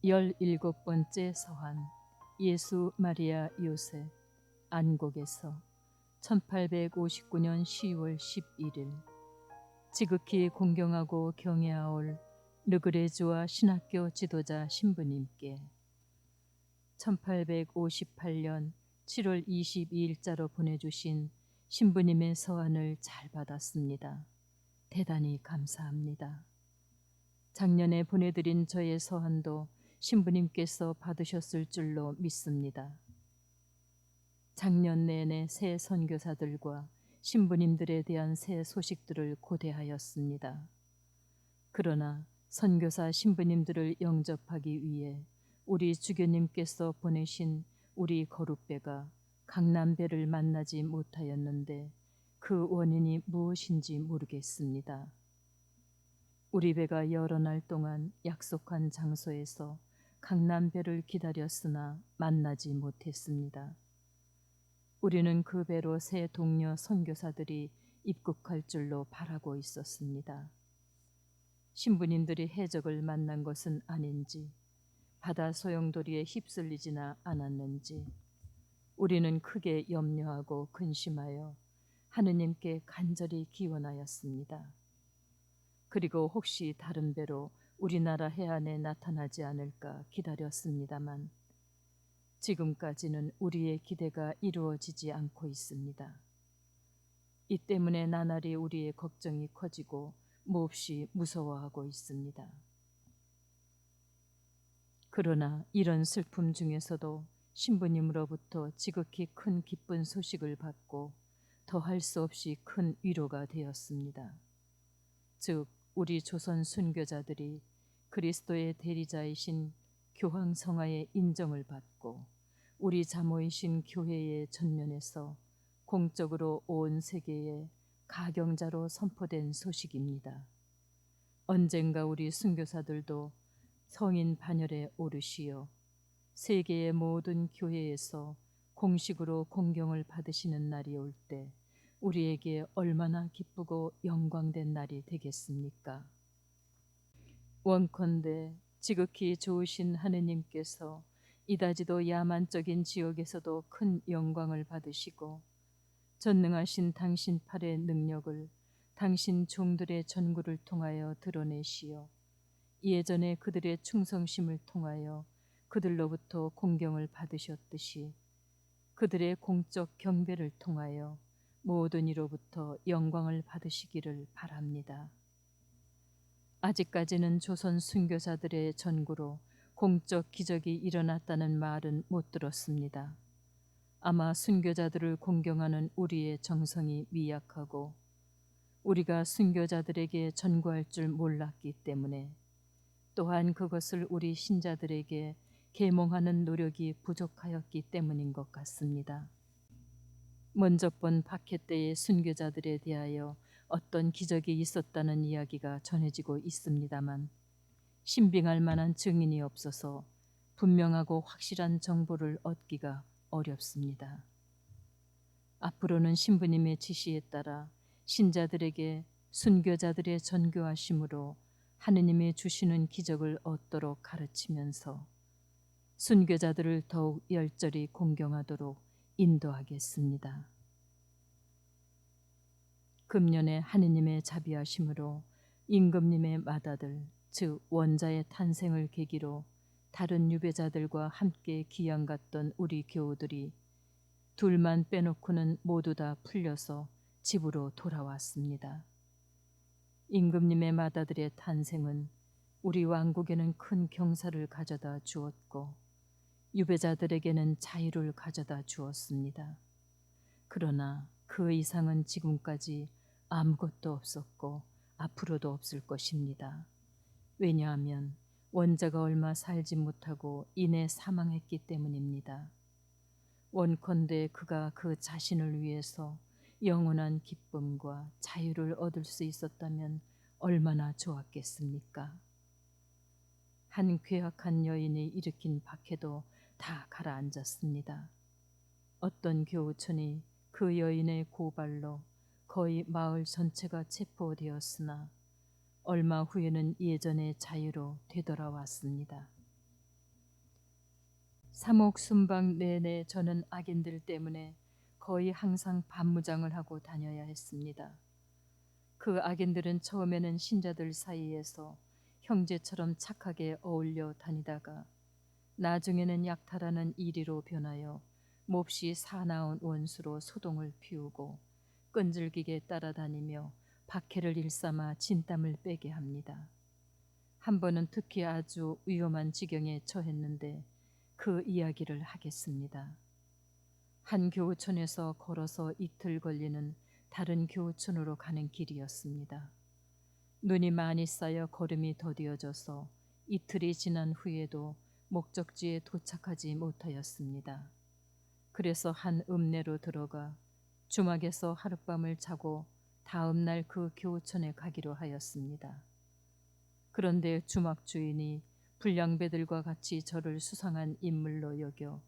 17번째 서한 예수 마리아 요셉 안곡에서 1859년 10월 11일 지극히 공경하고 경외하올 르그레주아 신학교 지도자 신부님께 1858년 7월 22일자로 보내주신 신부님의 서한을 잘 받았습니다. 대단히 감사합니다. 작년에 보내드린 저의 서한도 신부님께서 받으셨을 줄로 믿습니다. 작년 내내 새 선교사들과 신부님들에 대한 새 소식들을 고대하였습니다. 그러나 선교사 신부님들을 영접하기 위해 우리 주교님께서 보내신 우리 거룻배가 강남배를 만나지 못하였는데 그 원인이 무엇인지 모르겠습니다. 우리 배가 여러 날 동안 약속한 장소에서 강남배를 기다렸으나 만나지 못했습니다. 우리는 그 배로 새 동료 선교사들이 입국할 줄로 바라고 있었습니다. 신부님들이 해적을 만난 것은 아닌지, 바다 소용돌이에 휩쓸리지나 않았는지 우리는 크게 염려하고 근심하여 하느님께 간절히 기원하였습니다. 그리고 혹시 다른 배로 우리나라 해안에 나타나지 않을까 기다렸습니다만 지금까지는 우리의 기대가 이루어지지 않고 있습니다. 이 때문에 나날이 우리의 걱정이 커지고 몹시 무서워하고 있습니다. 그러나 이런 슬픔 중에서도 신부님으로부터 지극히 큰 기쁜 소식을 받고 더할 수 없이 큰 위로가 되었습니다. 즉 우리 조선 순교자들이 그리스도의 대리자이신 교황 성하의 인정을 받고 우리 자모이신 교회의 전면에서 공적으로 온 세계에 가경자로 선포된 소식입니다. 언젠가 우리 순교사들도 성인 반열에 오르시어 세계의 모든 교회에서 공식으로 공경을 받으시는 날이 올 때 우리에게 얼마나 기쁘고 영광된 날이 되겠습니까? 원컨대 지극히 좋으신 하느님께서 이다지도 야만적인 지역에서도 큰 영광을 받으시고 전능하신 당신 팔의 능력을 당신 종들의 전구를 통하여 드러내시어 예전에 그들의 충성심을 통하여 그들로부터 공경을 받으셨듯이 그들의 공적 경배를 통하여 모든 이로부터 영광을 받으시기를 바랍니다. 아직까지는 조선 순교사들의 전구로 공적 기적이 일어났다는 말은 못 들었습니다. 아마 순교자들을 공경하는 우리의 정성이 미약하고 우리가 순교자들에게 전구할 줄 몰랐기 때문에 또한 그것을 우리 신자들에게 계몽하는 노력이 부족하였기 때문인 것 같습니다. 먼저 번 박해 때의 순교자들에 대하여 어떤 기적이 있었다는 이야기가 전해지고 있습니다만 신빙할 만한 증인이 없어서 분명하고 확실한 정보를 얻기가 어렵습니다. 앞으로는 신부님의 지시에 따라 신자들에게 순교자들의 전교하심으로 하느님의 주시는 기적을 얻도록 가르치면서 순교자들을 더욱 열절히 공경하도록 인도하겠습니다. 금년에 하느님의 자비하심으로 임금님의 맏아들 즉 원자의 탄생을 계기로 다른 유배자들과 함께 귀양 갔던 우리 교우들이 둘만 빼놓고는 모두 다 풀려서 집으로 돌아왔습니다. 임금님의 맏아들의 탄생은 우리 왕국에는 큰 경사를 가져다 주었고 유배자들에게는 자유를 가져다 주었습니다. 그러나 그 이상은 지금까지 아무것도 없었고 앞으로도 없을 것입니다. 왜냐하면 원자가 얼마 살지 못하고 이내 사망했기 때문입니다. 원컨대 그가 그 자신을 위해서 영원한 기쁨과 자유를 얻을 수 있었다면 얼마나 좋았겠습니까? 한 괴악한 여인이 일으킨 박해도 다 가라앉았습니다. 어떤 교우촌이 그 여인의 고발로 거의 마을 전체가 체포되었으나 얼마 후에는 예전의 자유로 되돌아왔습니다. 삼옥 순방 내내 저는 악인들 때문에 거의 항상 반무장을 하고 다녀야 했습니다. 그 악인들은 처음에는 신자들 사이에서 형제처럼 착하게 어울려 다니다가 나중에는 약탈하는 이리로 변하여 몹시 사나운 원수로 소동을 피우고 끈질기게 따라다니며 박해를 일삼아 진땀을 빼게 합니다. 한 번은 특히 아주 위험한 지경에 처했는데 그 이야기를 하겠습니다. 한 교우촌에서 걸어서 이틀 걸리는 다른 교우촌으로 가는 길이었습니다. 눈이 많이 쌓여 걸음이 더디어져서 이틀이 지난 후에도 목적지에 도착하지 못하였습니다. 그래서 한 읍내로 들어가 주막에서 하룻밤을 자고 다음 날 그 교우촌에 가기로 하였습니다. 그런데 주막 주인이 불량배들과 같이 저를 수상한 인물로 여겨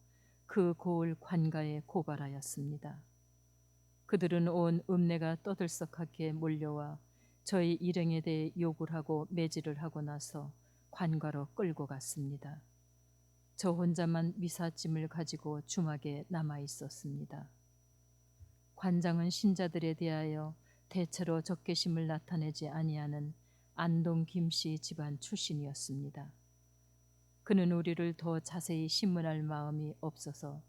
그 고을 관가에 고발하였습니다. 그들은 온 읍내가 떠들썩하게 몰려와 저희 일행에 대해 욕을 하고 매질을 하고 나서 관가로 끌고 갔습니다. 저 혼자만 미사짐을 가지고 주막에 남아 있었습니다. 관장은 신자들에 대하여 대체로 적개심을 나타내지 아니하는 안동 김씨 집안 출신이었습니다. 그는 우리를 더 자세히 신문할 마음이 없어서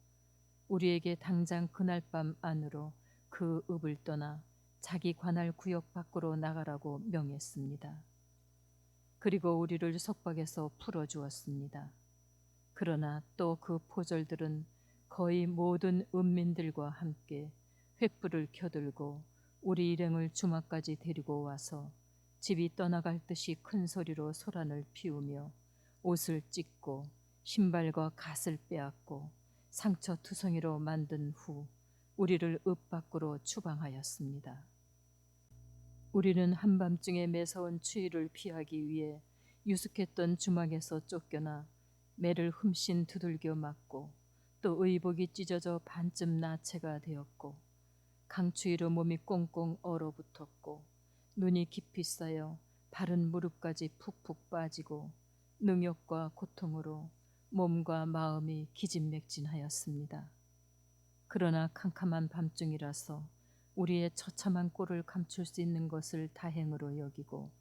우리에게 당장 그날 밤 안으로 그 읍을 떠나 자기 관할 구역 밖으로 나가라고 명했습니다. 그리고 우리를 속박해서 풀어주었습니다. 그러나 또 그 포졸들은 거의 모든 읍민들과 함께 횃불을 켜들고 우리 일행을 주막까지 데리고 와서 집이 떠나갈 듯이 큰 소리로 소란을 피우며 옷을 찢고 신발과 갓을 빼앗고 상처투성이로 만든 후 우리를 읍 밖으로 추방하였습니다. 우리는 한밤중에 매서운 추위를 피하기 위해 유숙했던 주막에서 쫓겨나 매를 흠씬 두들겨 맞고 또 의복이 찢어져 반쯤 나체가 되었고 강추위로 몸이 꽁꽁 얼어붙었고 눈이 깊이 쌓여 발은 무릎까지 푹푹 빠지고 능욕과 고통으로 몸과 마음이 기진맥진하였습니다. 그러나 캄캄한 밤중이라서 우리의 처참한 꼴을 감출 수 있는 것을 다행으로 여기고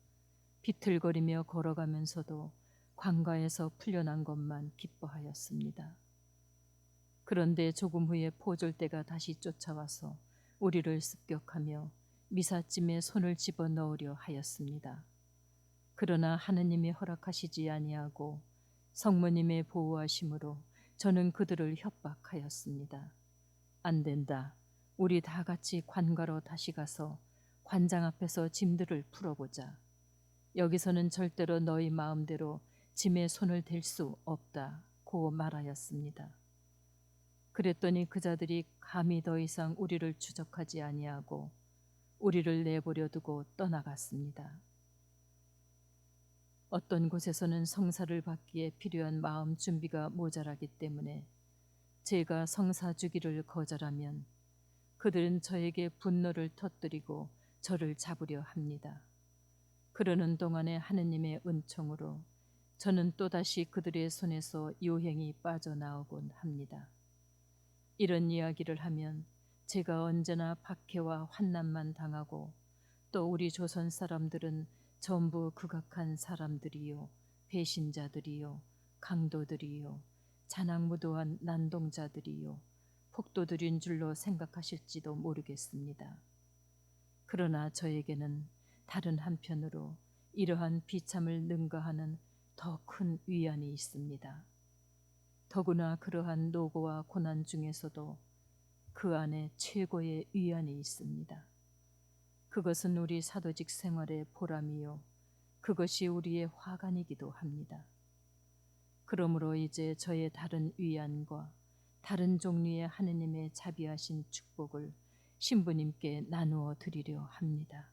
비틀거리며 걸어가면서도 관가에서 풀려난 것만 기뻐하였습니다. 그런데 조금 후에 포졸대가 다시 쫓아와서 우리를 습격하며 미사짐에 손을 집어넣으려 하였습니다. 그러나 하느님이 허락하시지 아니하고 성모님의 보호하심으로 저는 그들을 협박하였습니다. 안 된다. 우리 다 같이 관가로 다시 가서 관장 앞에서 짐들을 풀어보자. 여기서는 절대로 너희 마음대로 짐에 손을 댈 수 없다고 말하였습니다. 그랬더니 그자들이 감히 더 이상 우리를 추적하지 아니하고 우리를 내버려 두고 떠나갔습니다. 어떤 곳에서는 성사를 받기에 필요한 마음 준비가 모자라기 때문에 제가 성사 주기를 거절하면 그들은 저에게 분노를 터뜨리고 저를 잡으려 합니다. 그러는 동안에 하느님의 은총으로 저는 또다시 그들의 손에서 요행이 빠져나오곤 합니다. 이런 이야기를 하면 제가 언제나 박해와 환난만 당하고 또 우리 조선 사람들은 전부 극악한 사람들이요, 배신자들이요, 강도들이요, 잔악무도한 난동자들이요, 폭도들인 줄로 생각하실지도 모르겠습니다. 그러나 저에게는 다른 한편으로 이러한 비참을 능가하는 더 큰 위안이 있습니다. 더구나 그러한 노고와 고난 중에서도 그 안에 최고의 위안이 있습니다. 그것은 우리 사도직 생활의 보람이요, 그것이 우리의 화관이기도 합니다. 그러므로 이제 저의 다른 위안과 다른 종류의 하느님의 자비하신 축복을 신부님께 나누어 드리려 합니다.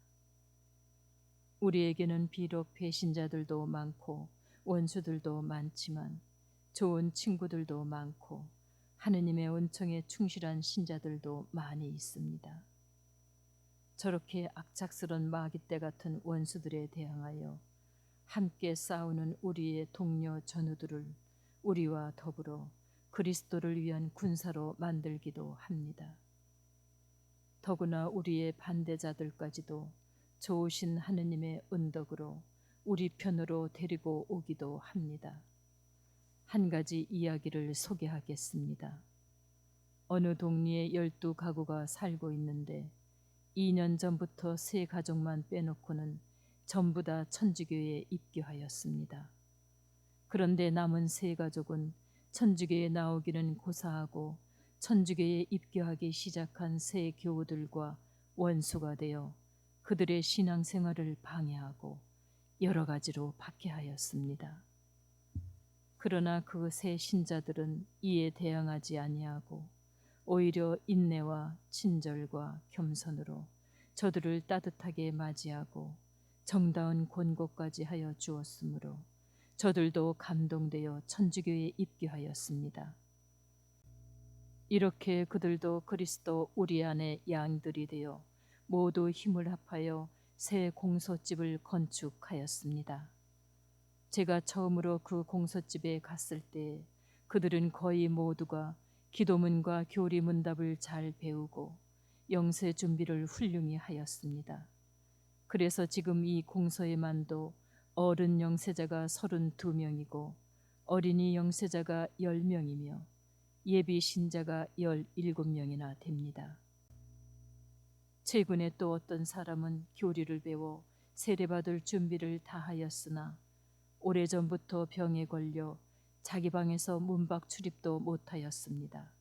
우리에게는 비록 배신자들도 많고 원수들도 많지만 좋은 친구들도 많고 하느님의 은총에 충실한 신자들도 많이 있습니다. 저렇게 악착스런 마귀떼 같은 원수들에 대항하여 함께 싸우는 우리의 동료 전우들을 우리와 더불어 그리스도를 위한 군사로 만들기도 합니다. 더구나 우리의 반대자들까지도 좋으신 하느님의 은덕으로 우리 편으로 데리고 오기도 합니다. 한 가지 이야기를 소개하겠습니다. 어느 동리에 12가구가 살고 있는데 2년 전부터 3가족만 빼놓고는 전부 다 천주교에 입교하였습니다. 그런데 남은 3가족은 천주교에 나오기는 고사하고 천주교에 입교하기 시작한 새 교우들과 원수가 되어 그들의 신앙생활을 방해하고 여러 가지로 박해하였습니다. 그러나 그 새 신자들은 이에 대항하지 아니하고 오히려 인내와 친절과 겸손으로 저들을 따뜻하게 맞이하고 정다운 권고까지 하여 주었으므로 저들도 감동되어 천주교에 입교하였습니다. 이렇게 그들도 그리스도 우리 안에 양들이 되어 모두 힘을 합하여 새 공소집을 건축하였습니다. 제가 처음으로 그 공소집에 갔을 때 그들은 거의 모두가 기도문과 교리문답을 잘 배우고 영세 준비를 훌륭히 하였습니다. 그래서 지금 이 공소에만도 어른 영세자가 32명이고 어린이 영세자가 10명이며 예비 신자가 17명이나 됩니다. 최근에 또 어떤 사람은 교리를 배워 세례받을 준비를 다 하였으나 오래전부터 병에 걸려 자기 방에서 문밖 출입도 못하였습니다.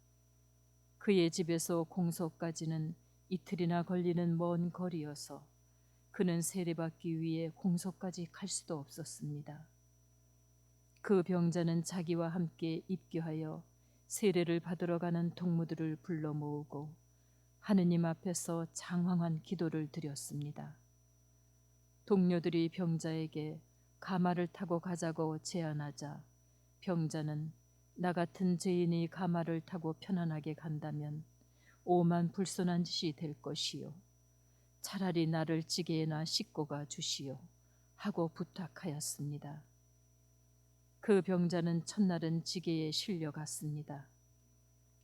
그의 집에서 공소까지는 이틀이나 걸리는 먼 거리여서 그는 세례받기 위해 공소까지 갈 수도 없었습니다. 그 병자는 자기와 함께 입교하여 세례를 받으러 가는 동무들을 불러 모으고 하느님 앞에서 장황한 기도를 드렸습니다. 동료들이 병자에게 가마를 타고 가자고 제안하자 병자는 나 같은 죄인이 가마를 타고 편안하게 간다면 오만 불손한 짓이 될 것이요. 차라리 나를 지게에나 싣고 가 주시오 하고 부탁하였습니다. 그 병자는 첫날은 지게에 실려갔습니다.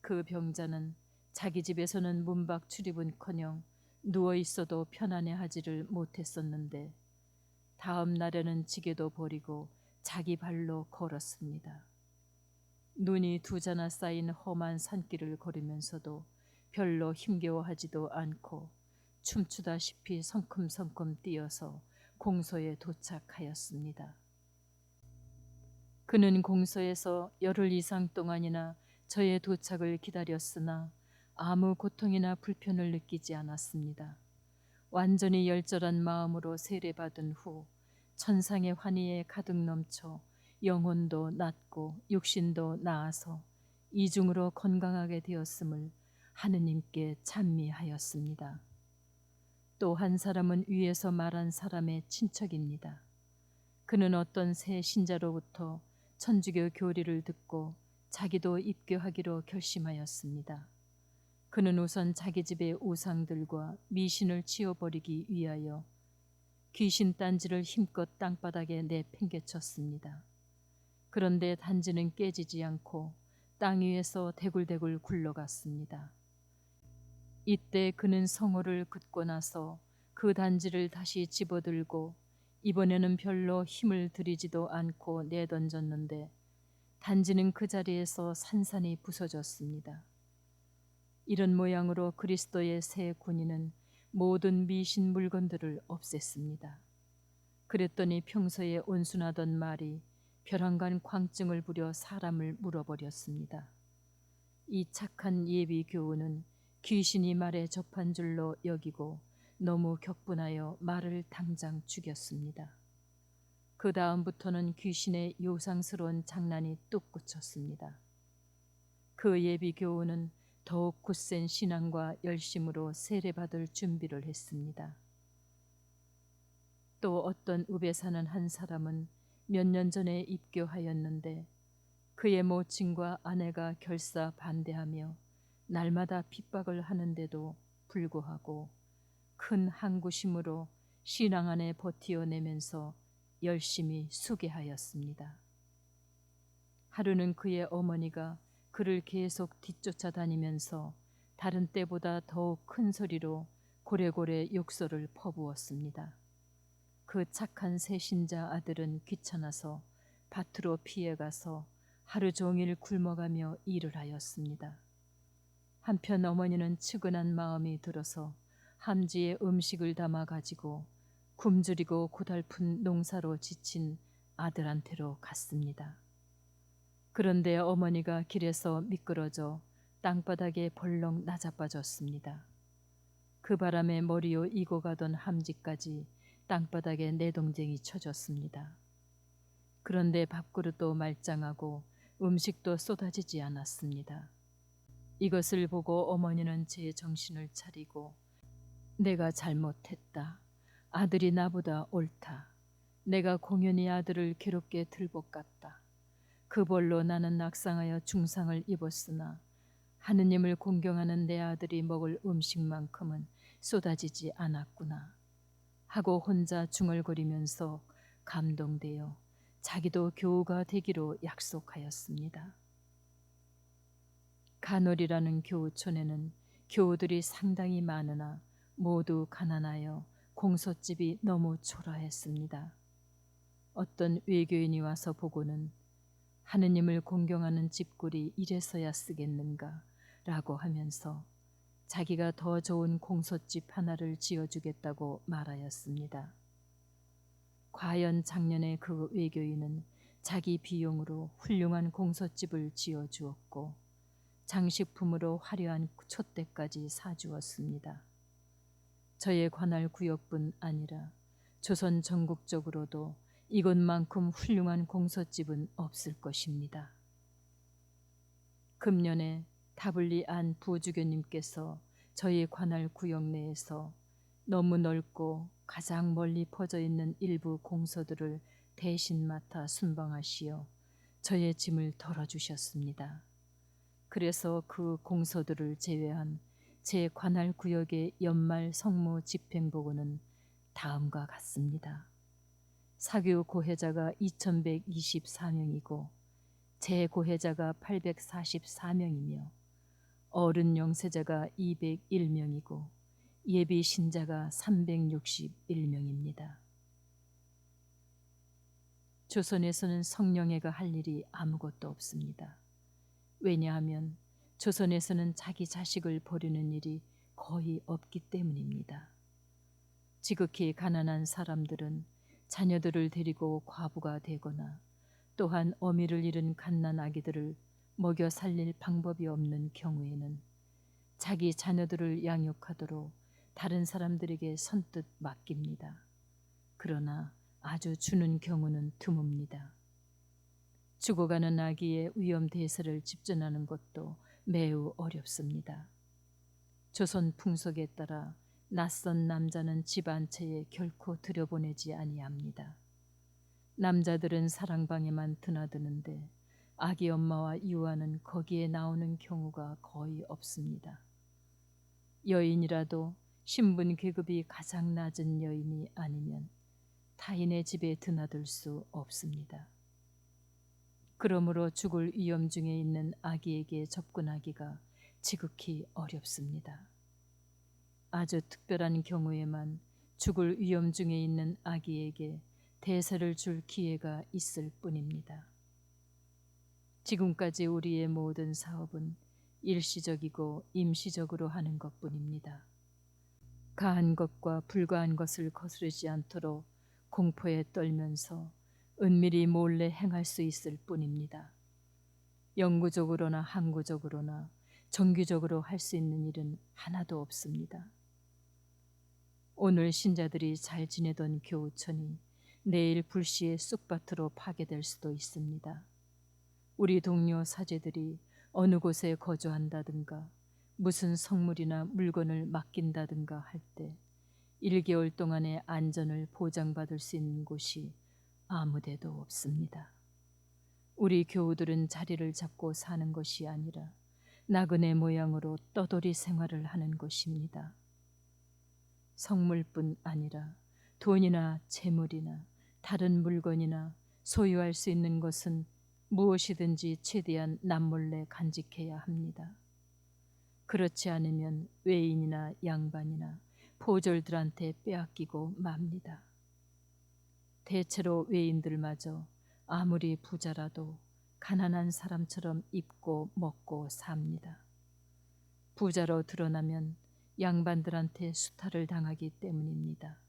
그 병자는 자기 집에서는 문밖 출입은커녕 누워 있어도 편안해하지를 못했었는데 다음 날에는 지게도 버리고 자기 발로 걸었습니다. 눈이 2자나 쌓인 험한 산길을 걸으면서도 별로 힘겨워하지도 않고 춤추다시피 성큼성큼 뛰어서 공소에 도착하였습니다. 그는 공소에서 열흘 이상 동안이나 저의 도착을 기다렸으나 아무 고통이나 불편을 느끼지 않았습니다. 완전히 열절한 마음으로 세례받은 후 천상의 환희에 가득 넘쳐 영혼도 낫고 육신도 나아서 이중으로 건강하게 되었음을 하느님께 찬미하였습니다. 또 한 사람은 위에서 말한 사람의 친척입니다. 그는 어떤 새 신자로부터 천주교 교리를 듣고 자기도 입교하기로 결심하였습니다. 그는 우선 자기 집의 우상들과 미신을 치워버리기 위하여 귀신 딴지를 힘껏 땅바닥에 내팽개쳤습니다. 그런데 단지는 깨지지 않고 땅 위에서 대굴대굴 굴러갔습니다. 이때 그는 성호를 긋고 나서 그 단지를 다시 집어들고 이번에는 별로 힘을 들이지도 않고 내던졌는데 단지는 그 자리에서 산산이 부서졌습니다. 이런 모양으로 그리스도의 새 군인은 모든 미신 물건들을 없앴습니다. 그랬더니 평소에 온순하던 말이 벼랑간 광증을 부려 사람을 물어버렸습니다. 이 착한 예비 교우는 귀신이 말에 접한 줄로 여기고 너무 격분하여 말을 당장 죽였습니다. 그 다음부터는 귀신의 요상스러운 장난이 뚝 그쳤습니다. 그 예비 교우는 더욱 굳센 신앙과 열심으로 세례받을 준비를 했습니다. 또 어떤 읍에 사는 한 사람은 몇 년 전에 입교하였는데 그의 모친과 아내가 결사 반대하며 날마다 핍박을 하는데도 불구하고 큰 항구심으로 신앙 안에 버티어내면서 열심히 수계하였습니다. 하루는 그의 어머니가 그를 계속 뒤쫓아다니면서 다른 때보다 더욱 큰 소리로 고래고래 욕설을 퍼부었습니다. 그 착한 새신자 아들은 귀찮아서 밭으로 피해가서 하루 종일 굶어가며 일을 하였습니다. 한편 어머니는 측은한 마음이 들어서 함지에 음식을 담아 가지고 굶주리고 고달픈 농사로 지친 아들한테로 갔습니다. 그런데 어머니가 길에서 미끄러져 땅바닥에 벌렁 낮아빠졌습니다. 그 바람에 머리요 이고 가던 함지까지 땅바닥에 내동댕이 쳐졌습니다. 그런데 밥그릇도 말짱하고 음식도 쏟아지지 않았습니다. 이것을 보고 어머니는 제 정신을 차리고 내가 잘못했다. 아들이 나보다 옳다. 내가 공연히 아들을 괴롭게 들볶았다. 그 벌로 나는 낙상하여 중상을 입었으나 하느님을 공경하는 내 아들이 먹을 음식만큼은 쏟아지지 않았구나 하고 혼자 중얼거리면서 감동되어 자기도 교우가 되기로 약속하였습니다. 간월이라는 교우촌에는 교우들이 상당히 많으나 모두 가난하여 공소집이 너무 초라했습니다. 어떤 외교인이 와서 보고는 하느님을 공경하는 집굴이 이래서야 쓰겠는가 라고 하면서 자기가 더 좋은 공소집 하나를 지어주겠다고 말하였습니다. 과연 작년에 그 외교인은 자기 비용으로 훌륭한 공소집을 지어주었고 장식품으로 화려한 촛대까지 사주었습니다. 저의 관할 구역뿐 아니라 조선 전국적으로도 이것만큼 훌륭한 공소집은 없을 것입니다. 금년에 다블리 안 부주교님께서 저희 관할 구역 내에서 너무 넓고 가장 멀리 퍼져 있는 일부 공소들을 대신 맡아 순방하시어 저의 짐을 덜어주셨습니다. 그래서 그 공소들을 제외한 제 관할 구역의 연말 성무 집행보고는 다음과 같습니다. 사교 고해자가 2124명이고 제 고해자가 844명이며 어른 영세자가 201명이고 예비 신자가 361명입니다. 조선에서는 성령회가 할 일이 아무것도 없습니다. 왜냐하면 조선에서는 자기 자식을 버리는 일이 거의 없기 때문입니다. 지극히 가난한 사람들은 자녀들을 데리고 과부가 되거나 또한 어미를 잃은 갓난 아기들을 먹여 살릴 방법이 없는 경우에는 자기 자녀들을 양육하도록 다른 사람들에게 선뜻 맡깁니다. 그러나 아주 주는 경우는 드뭅니다. 죽어가는 아기의 위험 대사를 집전하는 것도 매우 어렵습니다. 조선 풍속에 따라 낯선 남자는 집 안채에 결코 들여보내지 아니합니다. 남자들은 사랑방에만 드나드는데 아기 엄마와 유아는 거기에 나오는 경우가 거의 없습니다. 여인이라도 신분 계급이 가장 낮은 여인이 아니면 타인의 집에 드나들 수 없습니다. 그러므로 죽을 위험 중에 있는 아기에게 접근하기가 지극히 어렵습니다. 아주 특별한 경우에만 죽을 위험 중에 있는 아기에게 대사를 줄 기회가 있을 뿐입니다. 지금까지 우리의 모든 사업은 일시적이고 임시적으로 하는 것뿐입니다. 가한 것과 불가한 것을 거스르지 않도록 공포에 떨면서 은밀히 몰래 행할 수 있을 뿐입니다. 영구적으로나 항구적으로나 정기적으로 할 수 있는 일은 하나도 없습니다. 오늘 신자들이 잘 지내던 교우촌이 내일 불시에 쑥밭으로 파괴될 수도 있습니다. 우리 동료 사제들이 어느 곳에 거주한다든가 무슨 성물이나 물건을 맡긴다든가 할 때 1개월 동안의 안전을 보장받을 수 있는 곳이 아무데도 없습니다. 우리 교우들은 자리를 잡고 사는 것이 아니라 나그네 모양으로 떠돌이 생활을 하는 것입니다. 성물뿐 아니라 돈이나 재물이나 다른 물건이나 소유할 수 있는 것은 무엇이든지 최대한 남몰래 간직해야 합니다. 그렇지 않으면 외인이나 양반이나 포졸들한테 빼앗기고 맙니다. 대체로 외인들마저 아무리 부자라도 가난한 사람처럼 입고 먹고 삽니다. 부자로 드러나면 양반들한테 수탈을 당하기 때문입니다.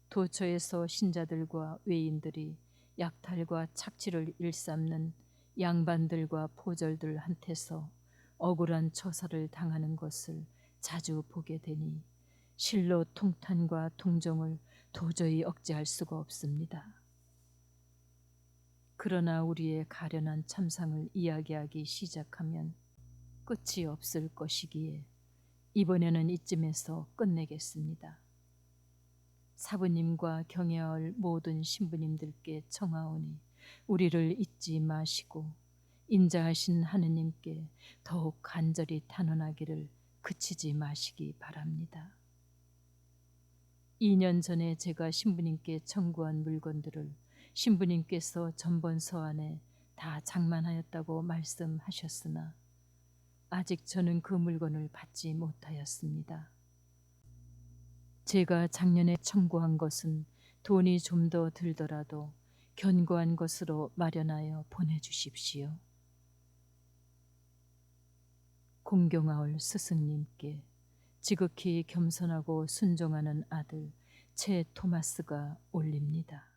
도처에서 신자들과 외인들이 약탈과 착취를 일삼는 양반들과 포졸들한테서 억울한 처사를 당하는 것을 자주 보게 되니 실로 통탄과 동정을 도저히 억제할 수가 없습니다. 그러나 우리의 가련한 참상을 이야기하기 시작하면 끝이 없을 것이기에 이번에는 이쯤에서 끝내겠습니다. 사부님과 경애할 모든 신부님들께 청하오니 우리를 잊지 마시고 인자하신 하느님께 더욱 간절히 탄원하기를 그치지 마시기 바랍니다. 2년 전에 제가 신부님께 청구한 물건들을 신부님께서 전번 서한에 다 장만하였다고 말씀하셨으나 아직 저는 그 물건을 받지 못하였습니다. 제가 작년에 청구한 것은 돈이 좀 더 들더라도 견고한 것으로 마련하여 보내주십시오. 공경하올 스승님께 지극히 겸손하고 순종하는 아들 최 토마스가 올립니다.